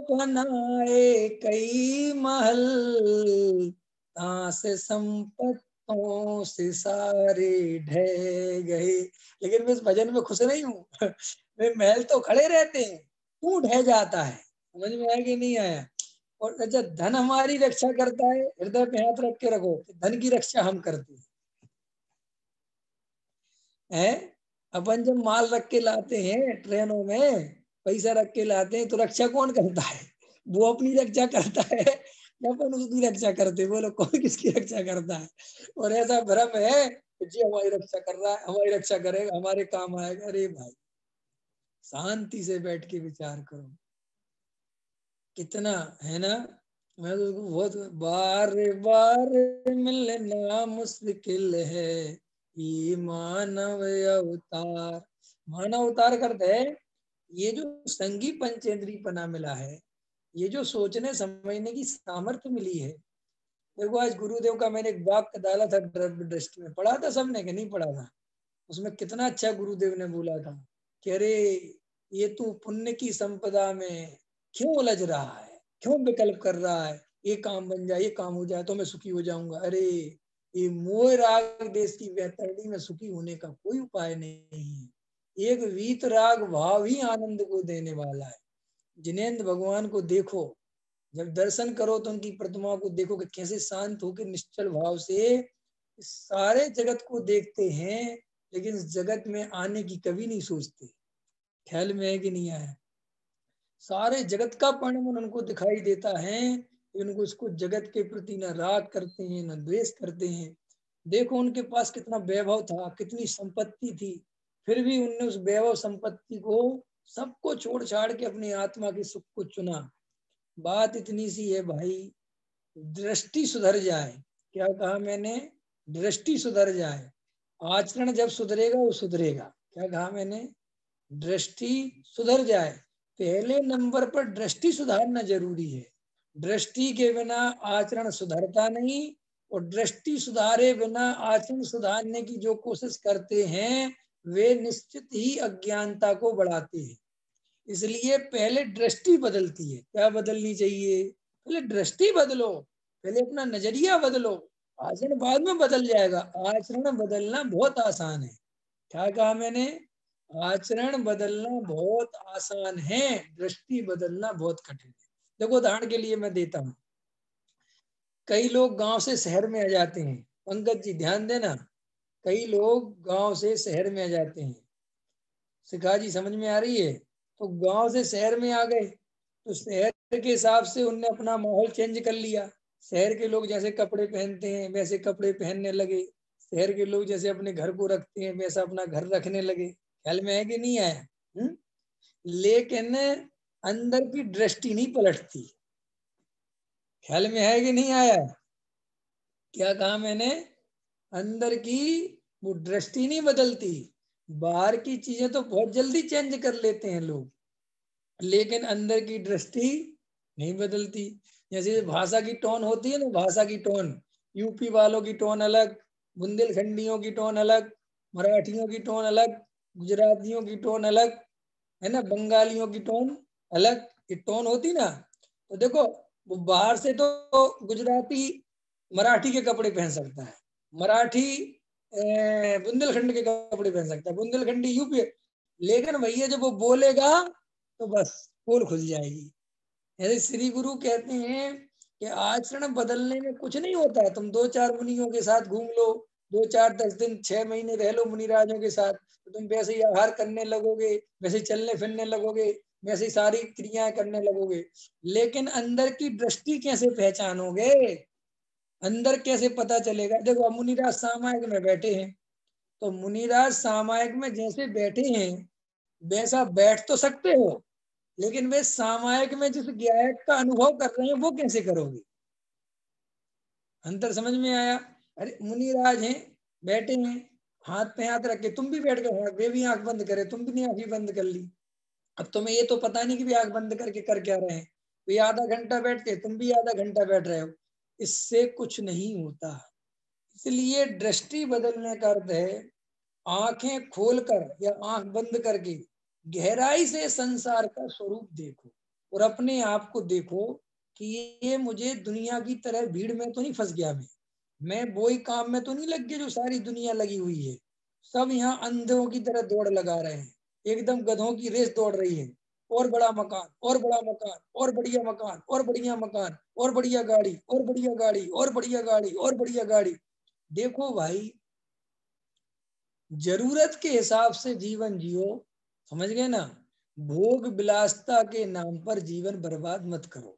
बनाए कई महल, से संपत्तों से सारे ढह गए। लेकिन मैं इस भजन में खुश नहीं हूँ। वे महल तो खड़े रहते हैं, तू ढह जाता है। समझ में आया कि नहीं आया? और अच्छा, धन हमारी रक्षा करता है, हृदय पे हाथ रख के रखो, धन की रक्षा हम करते हैं। अपन जब माल रख के लाते हैं ट्रेनों में, पैसा रख के लाते हैं, तो रक्षा कौन करता है? वो अपनी रक्षा करता है या अपन उसकी रक्षा करते हैं? बोलो कौन किसकी रक्षा करता है? और ऐसा भ्रम है कि जी हमारी रक्षा कर रहा है, हमारी रक्षा करेगा, हमारे काम आएगा। अरे भाई, शांति से बैठ के विचार करो। कितना है ना। मैं तो उसको बहुत, बार बार मिलना मुश्किल है, ये मानव अवतार। मानव अवतार करते है, ये जो संगी पंचेंद्री पना मिला है, ये जो सोचने समझने की सामर्थ्य मिली है। देखो आज गुरुदेव का मैंने एक वाक्य डाला था द्रव्य दृष्टि में, पढ़ा था सबने कि नहीं पढ़ा था? उसमें कितना अच्छा गुरुदेव ने बोला था कि अरे ये तू पुण्य की संपदा में क्यों उलझ रहा है, क्यों विकल्प कर रहा है? ये काम बन जाए, ये काम हो जाए तो मैं सुखी हो जाऊंगा। अरे ये मोह राग देश की बेहतरी में सुखी होने का कोई उपाय नहीं है। एक वीत राग भाव ही आनंद को देने वाला है। जिनेंद्र भगवान को देखो, जब दर्शन करो तो उनकी प्रतिमा को देखो कि कैसे शांत होकर निश्चल भाव से सारे जगत को देखते हैं, लेकिन इस जगत में आने की कभी नहीं सोचते। ख्याल में है कि नहीं आया? सारे जगत का परिणाम उनको दिखाई देता है, उनको इसको जगत के प्रति न राग करते हैं न द्वेष करते हैं। देखो उनके पास कितना वैभव था, कितनी संपत्ति थी, फिर भी उनने उस वैभव संपत्ति को सबको छोड़ छाड़ के अपनी आत्मा के सुख को चुना। बात इतनी सी है भाई, दृष्टि सुधर जाए। क्या कहा मैंने? दृष्टि सुधर जाए, आचरण जब सुधरेगा वो सुधरेगा। क्या कहा मैंने? दृष्टि सुधर जाए। पहले नंबर पर दृष्टि सुधारना जरूरी है। दृष्टि के बिना आचरण सुधरता नहीं, और दृष्टि सुधारे बिना आचरण सुधारने की जो कोशिश करते हैं वे निश्चित ही अज्ञानता को बढ़ाते हैं। इसलिए पहले दृष्टि बदलती है। क्या बदलनी चाहिए? पहले दृष्टि बदलो, पहले अपना नजरिया बदलो, आचरण बाद में बदल जाएगा। आचरण बदलना बहुत आसान है। क्या कहा मैंने? आचरण बदलना बहुत आसान है, दृष्टि बदलना बहुत कठिन है। देखो उदाहरण के लिए मैं देता हूँ, कई लोग गांव से शहर में आ जाते हैं। पंकज जी ध्यान देना, कई लोग गांव से शहर में आ जाते हैं। शिखा जी समझ में आ रही है? तो गांव से शहर में आ गए, तो शहर के हिसाब से उनने अपना माहौल चेंज कर लिया। शहर के लोग जैसे कपड़े पहनते हैं वैसे कपड़े पहनने लगे, शहर के लोग जैसे अपने घर को रखते हैं वैसा अपना घर रखने लगे। ख्याल में है कि नहीं आया? लेकिन अंदर की दृष्टि नहीं पलटती। ख्याल में है कि नहीं आया? क्या कहा मैंने? अंदर की वो दृष्टि नहीं बदलती, बाहर की चीजें तो बहुत जल्दी चेंज कर लेते हैं लोग, लेकिन अंदर की दृष्टि नहीं बदलती। जैसे भाषा की टोन होती है ना, भाषा की टोन, यूपी वालों की टोन अलग, बुंदेलखंडियों की टोन अलग, मराठियों की टोन अलग, गुजरातियों की टोन अलग, है ना, बंगालियों की टोन अलग, ये टोन होती ना। तो देखो, वो बाहर से तो गुजराती मराठी के कपड़े पहन सकता है, मराठी बुंदेलखंड के कपड़े पहन सकता है, बुंदेलखंडी यूपी, लेकिन भैया जब वो बोलेगा तो बस पोल खुल जाएगी। ऐसे श्री गुरु कहते हैं कि आचरण बदलने में कुछ नहीं होता है, तुम 2-4 मुनियों के साथ घूम लो, 2-4-10 दिन 6 महीने रह लो मुनिराजों के साथ, तो तुम वैसे ही आहार करने लगोगे, वैसे चलने फिरने लगोगे, वैसे ही सारी क्रियाएं करने लगोगे, लेकिन अंदर की दृष्टि कैसे पहचानोगे? अंदर कैसे पता चलेगा? देखो अब मुनिराज सामायिक में बैठे हैं, तो मुनिराज सामायिक में जैसे बैठे हैं वैसा बैठ तो सकते हो, लेकिन वे सामायिक में जिस ज्ञायक का अनुभव कर रहे हैं वो कैसे करोगे? अंतर समझ में आया? अरे मुनिराज हैं, बैठे हैं, हाथ पे हाथ रख के, तुम भी बैठ गए, वे भी आंख बंद करे, तुम भी नहीं आंखें बंद कर ली, अब तुम्हें ये तो पता नहीं कि भी आंख बंद करके कर क्या रहे हैं, वे आधा घंटा बैठते, तुम भी आधा घंटा बैठ रहे हो, इससे कुछ नहीं होता। इसलिए दृष्टि बदलने का अर्थ है आंखें खोलकर या आंख बंद करके गहराई से संसार का स्वरूप देखो और अपने आप को देखो कि ये मुझे दुनिया की तरह भीड़ में तो नहीं फंस गया, मैं वही काम में तो नहीं लग गया जो सारी दुनिया लगी हुई है। सब यहाँ अंधों की तरह दौड़ लगा रहे हैं, एकदम गधों की रेस दौड़ रही है, और बड़ा मकान और बड़ा मकान और बढ़िया मकान और बढ़िया मकान और बढ़िया गाड़ी और बढ़िया गाड़ी और बढ़िया गाड़ी और बढ़िया गाड़ी। देखो भाई, जरूरत के हिसाब से जीवन जियो, समझ गए ना? भोग विलासता के नाम पर जीवन बर्बाद मत करो।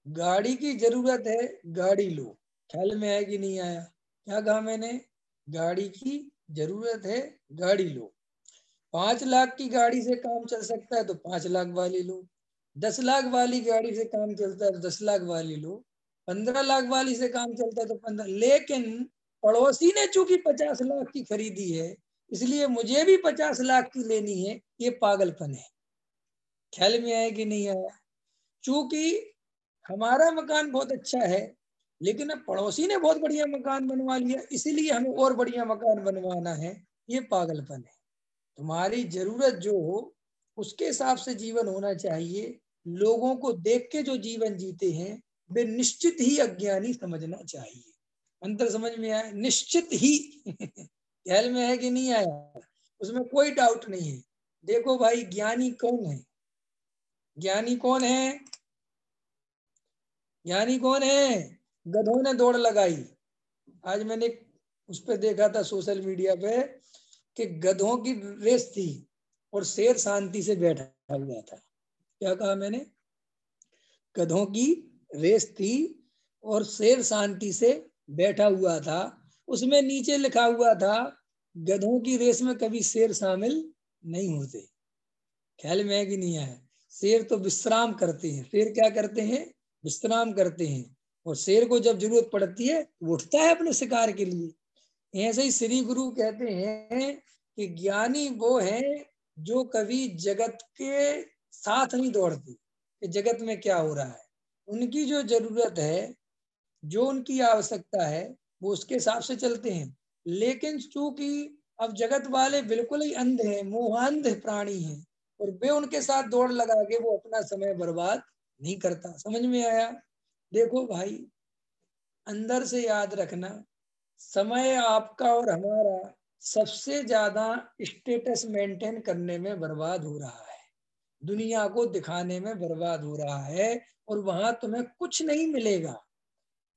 गाड़ी की जरूरत है, गाड़ी लो, ख्याल में आया कि नहीं आया? क्या कहा मैंने? गाड़ी की जरूरत है, गाड़ी लो। 5 लाख की गाड़ी से काम चल सकता है तो 5 लाख वाली लो, 10 लाख वाली गाड़ी से काम चलता है तो 10 लाख वाली लो, 15 लाख वाली से काम चलता है तो 15, लेकिन पड़ोसी ने चूंकि 50 लाख की खरीदी है इसलिए मुझे भी 50 लाख की लेनी है, ये पागलपन है। ख्याल में आया कि नहीं आया? चूंकि हमारा मकान बहुत अच्छा है, लेकिन अब पड़ोसी ने बहुत बढ़िया मकान बनवा लिया इसीलिए हमें और बढ़िया मकान बनवाना है, ये पागलपन है। तुम्हारी जरूरत जो हो उसके हिसाब से जीवन होना चाहिए। लोगों को देख के जो जीवन जीते हैं वे निश्चित ही अज्ञानी समझना चाहिए। अंतर समझ में आया? निश्चित ही ख्याल में है कि नहीं आया? उसमें कोई डाउट नहीं है। देखो भाई, ज्ञानी कौन है? ज्ञानी कौन है? ज्ञानी कौन है? गधों ने दौड़ लगाई। आज मैंने उस पर देखा था सोशल मीडिया पे कि गधों की रेस थी और शेर शांति से बैठा हुआ था। क्या कहा मैंने? गधों की रेस थी और शेर शांति से बैठा हुआ था। उसमें नीचे लिखा हुआ था गधों की रेस में कभी शेर शामिल नहीं होते। ख्याल में है कि नहीं आया? शेर तो विश्राम करते हैं, शेर क्या करते हैं? विश्राम करते हैं, और शेर को जब जरूरत पड़ती है वो उठता है अपने शिकार के लिए। ऐसे ही श्री गुरु कहते हैं कि ज्ञानी वो है जो कभी जगत के साथ नहीं दौड़ते कि जगत में क्या हो रहा है, उनकी जो जरूरत है, जो उनकी आवश्यकता है, वो उसके हिसाब से चलते हैं। लेकिन चूंकि अब जगत वाले बिल्कुल ही अंध हैं, मोहांध प्राणी हैं, और वे उनके साथ दौड़ लगा के वो अपना समय बर्बाद नहीं करता। समझ में आया? देखो भाई, अंदर से याद रखना, समय आपका और हमारा सबसे ज्यादा स्टेटस मेंटेन करने में बर्बाद हो रहा है, दुनिया को दिखाने में बर्बाद हो रहा है, और वहां तुम्हें कुछ नहीं मिलेगा,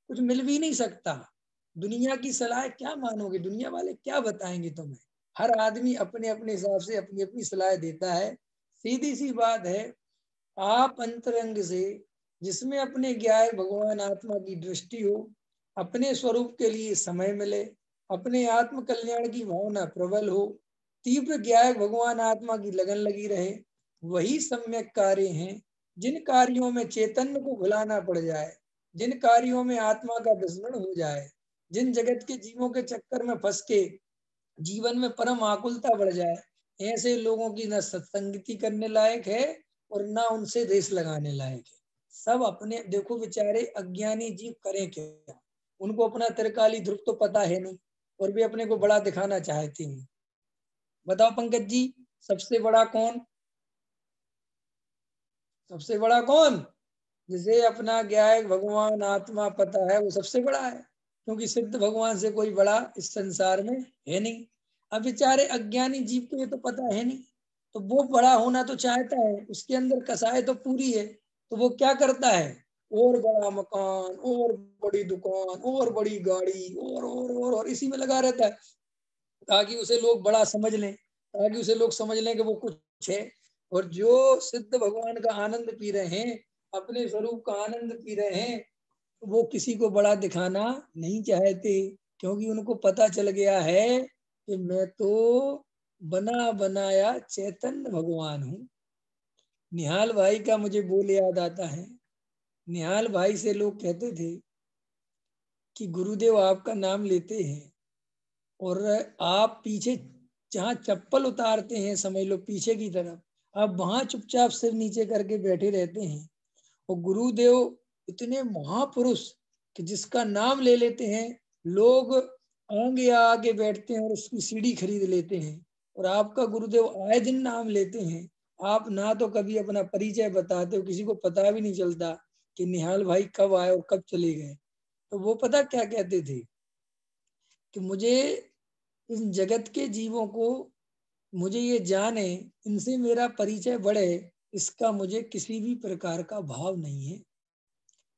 कुछ मिल भी नहीं सकता। दुनिया की सलाह क्या मानोगे? दुनिया वाले क्या बताएंगे तुम्हें? हर आदमी अपने अपने हिसाब से अपनी अपनी सलाह देता है। सीधी सी बात है, आप अंतरंग से जिसमें अपने ज्ञाय भगवान आत्मा की दृष्टि हो, अपने स्वरूप के लिए समय मिले, अपने आत्म कल्याण की भावना प्रबल हो, तीव्र ज्ञाय भगवान आत्मा की लगन लगी रहे, वही सम्यक कार्य हैं। जिन कार्यों में चैतन्य को भुलाना पड़ जाए, जिन कार्यों में आत्मा का विस्मरण हो जाए, जिन जगत के जीवों के चक्कर में फंस के जीवन में परम आकुलता बढ़ जाए, ऐसे लोगों की न सत्संगति करने लायक है और ना उनसे रेस लगाने लायक है। सब अपने, देखो बेचारे अज्ञानी जीव करें क्या, उनको अपना त्रिकाली ध्रुव तो पता है नहीं और वे अपने को बड़ा दिखाना चाहते हैं। बताओ पंकज जी, सबसे बड़ा कौन? सबसे बड़ा कौन? जिसे अपना ज्ञायक भगवान आत्मा पता है, वो सबसे बड़ा है, क्योंकि सिद्ध भगवान से कोई बड़ा इस संसार में है नहीं। अब बेचारे अज्ञानी जीव को ये तो पता है नहीं, तो वो बड़ा होना तो चाहता है, उसके अंदर कसाई तो पूरी है, तो वो क्या करता है, और बड़ा मकान और बड़ी दुकान और बड़ी गाड़ी और इसी में लगा रहता है, ताकि उसे लोग बड़ा समझ लें, ताकि उसे लोग समझ लें कि वो कुछ है। और जो सिद्ध भगवान का आनंद पी रहे हैं, अपने स्वरूप का आनंद पी रहे हैं, वो किसी को बड़ा दिखाना नहीं चाहते, क्योंकि उनको पता चल गया है कि मैं तो बना बनाया चैतन्य भगवान हूँ। निहाल भाई का मुझे बोल याद आता है। निहाल भाई से लोग कहते थे कि गुरुदेव आपका नाम लेते हैं और आप पीछे जहाँ चप्पल उतारते हैं, समझ लो पीछे की तरफ, आप वहां चुपचाप सिर नीचे करके बैठे रहते हैं। और गुरुदेव इतने महापुरुष कि जिसका नाम ले लेते हैं लोग आगे आगे बैठते हैं और उसकी सीढ़ी खरीद लेते हैं। और आपका गुरुदेव आए दिन नाम लेते हैं, आप ना तो कभी अपना परिचय बताते हो, किसी को पता भी नहीं चलता कि निहाल भाई कब आए और कब चले गए। तो वो पता क्या कहते थे कि मुझे इस जगत के जीवों को, मुझे ये जाने, इनसे मेरा परिचय बढ़े, इसका मुझे किसी भी प्रकार का भाव नहीं है।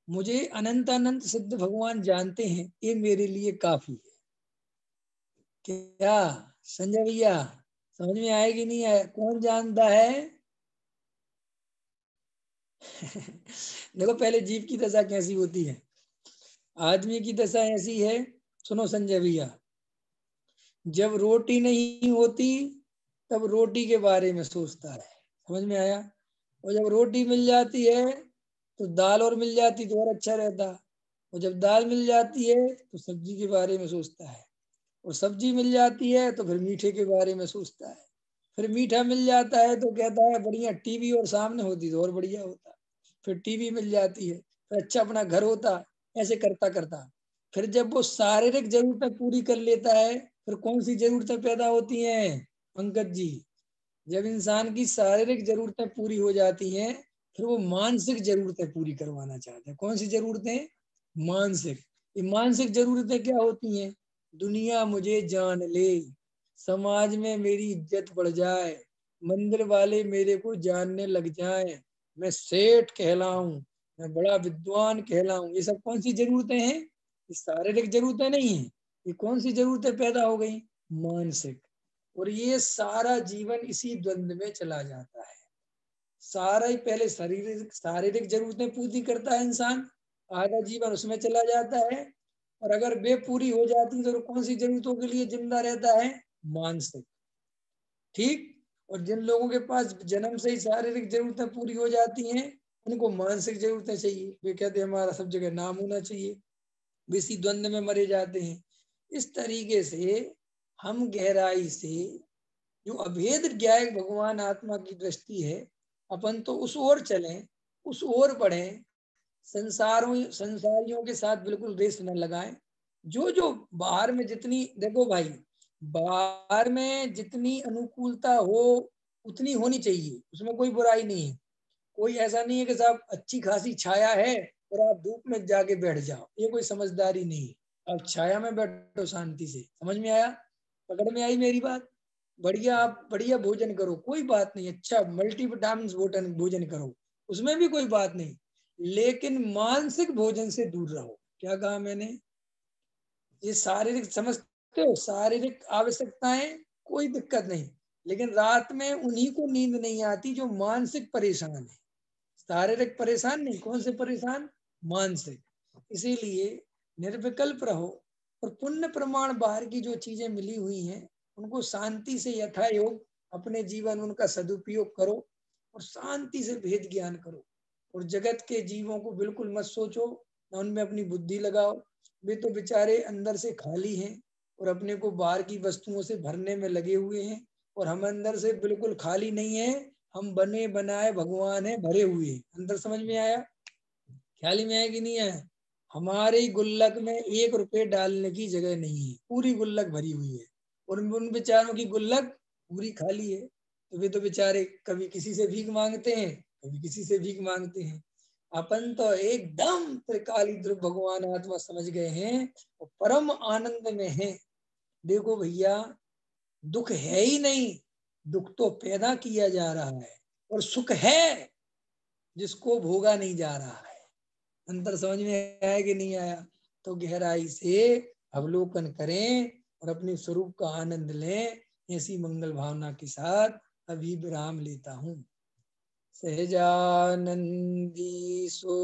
मुझे अनंत अनंत सिद्ध भगवान जानते हैं, ये मेरे लिए काफी है। क्या संजय भैया, समझ में आएगी नहीं है? कौन जानता है? देखो पहले जीव की दशा कैसी होती है, आदमी की दशा ऐसी है। सुनो संजय भैया, जब रोटी नहीं होती तब रोटी के बारे में सोचता है, समझ में आया? और जब रोटी मिल जाती है तो दाल और मिल जाती तो और अच्छा रहता। और जब दाल मिल जाती है तो सब्जी के बारे में सोचता है, और सब्जी मिल जाती है तो फिर मीठे के बारे में सोचता है, फिर मीठा मिल जाता है तो कहता है बढ़िया टीवी और सामने होती तो और बढ़िया होता, फिर टीवी मिल जाती है फिर अच्छा अपना घर होता। ऐसे करता करता फिर जब वो शारीरिक जरूरतें पूरी कर लेता है, फिर कौन सी जरूरतें पैदा होती हैं पंकज जी? जब इंसान की शारीरिक जरूरतें पूरी हो जाती हैं, फिर वो मानसिक जरूरतें पूरी करवाना चाहते हैं। कौन सी जरूरतें? मानसिक। ये मानसिक जरूरतें क्या होती हैं? दुनिया मुझे जान ले, समाज में मेरी इज्जत बढ़ जाए, मंदिर वाले मेरे को जानने लग जाएं, मैं सेठ कहलाऊं, मैं बड़ा विद्वान कहलाऊं। ये सब कौन सी जरूरतें हैं? ये शारीरिक जरूरतें नहीं है। ये कौन सी जरूरतें पैदा हो गई? मानसिक। और ये सारा जीवन इसी द्वंद में चला जाता है। सारा ही पहले शारीरिक शारीरिक जरूरतें पूरी करता है इंसान, आधा जीवन उसमें चला जाता है। और अगर वे पूरी हो जाती तो कौन सी जरूरतों के लिए जिंदा रहता है? मानसिक। ठीक। और जिन लोगों के पास जन्म से ही शारीरिक जरूरतें पूरी हो जाती हैं, उनको मानसिक जरूरतें चाहिए, वे कहते हैं हमारा सब जगह नाम होना चाहिए, वे इसी द्वंद में मरे जाते हैं। इस तरीके से हम गहराई से जो अभेद ज्ञायक भगवान आत्मा की दृष्टि है, अपन तो उस ओर चलें, उस ओर बढ़ें, संसारियों के साथ बिल्कुल रेस न लगाएं। जो जो बाहर में जितनी, देखो भाई, बाहर में जितनी अनुकूलता हो उतनी होनी चाहिए, उसमें कोई बुराई नहीं है। कोई ऐसा नहीं है कि साहब अच्छी खासी छाया है और आप धूप में जाके बैठ जाओ, ये कोई समझदारी नहीं है। आप छाया में बैठो शांति से। समझ में आया? पकड़ में आई मेरी बात? बढ़िया, आप बढ़िया भोजन करो, कोई बात नहीं, अच्छा मल्टीविटामिन भोजन भोजन करो, उसमें भी कोई बात नहीं, लेकिन मानसिक भोजन से दूर रहो। क्या कहा मैंने? ये शारीरिक समझते हो, शारीरिक आवश्यकताएं कोई दिक्कत नहीं, लेकिन रात में उन्हीं को नींद नहीं आती जो मानसिक परेशान है। शारीरिक परेशान नहीं, कौन से परेशान? मानसिक। इसीलिए निर्विकल्प रहो और पुण्य प्रमाण बाहर की जो चीजें मिली हुई हैं उनको शांति से यथा योग अपने जीवन उनका सदुपयोग करो और शांति से भेद ज्ञान करो। और जगत के जीवों को बिल्कुल मत सोचो, ना उनमें अपनी बुद्धि लगाओ। वे तो बेचारे अंदर से खाली हैं और अपने को बाहर की वस्तुओं से भरने में लगे हुए हैं, और हम अंदर से बिल्कुल खाली नहीं है। हम बने बनाए भगवान है, भरे हुए हैं अंदर। समझ में आया? ख्याल ही में आया कि नहीं आया? हमारे गुल्लक में 1 रुपए डालने की जगह नहीं है, पूरी गुल्लक भरी हुई है, और उन बेचारों की गुल्लक पूरी खाली है। तो वे तो बेचारे कभी किसी से भीख मांगते हैं, कभी किसी से भीख मांगते हैं। अपन तो एकदम त्रिकाली ध्रुव भगवान आत्मा समझ गए हैं और परम आनंद में हैं। देखो भैया, दुख है ही नहीं, दुख तो पैदा किया जा रहा है, और सुख है जिसको भोगा नहीं जा रहा है। अंतर समझ में आया कि नहीं आया? तो गहराई से अवलोकन करें और अपने स्वरूप का आनंद लें। ऐसी मंगल भावना के साथ अभी विराम लेता हूँ। सहजानंदी सो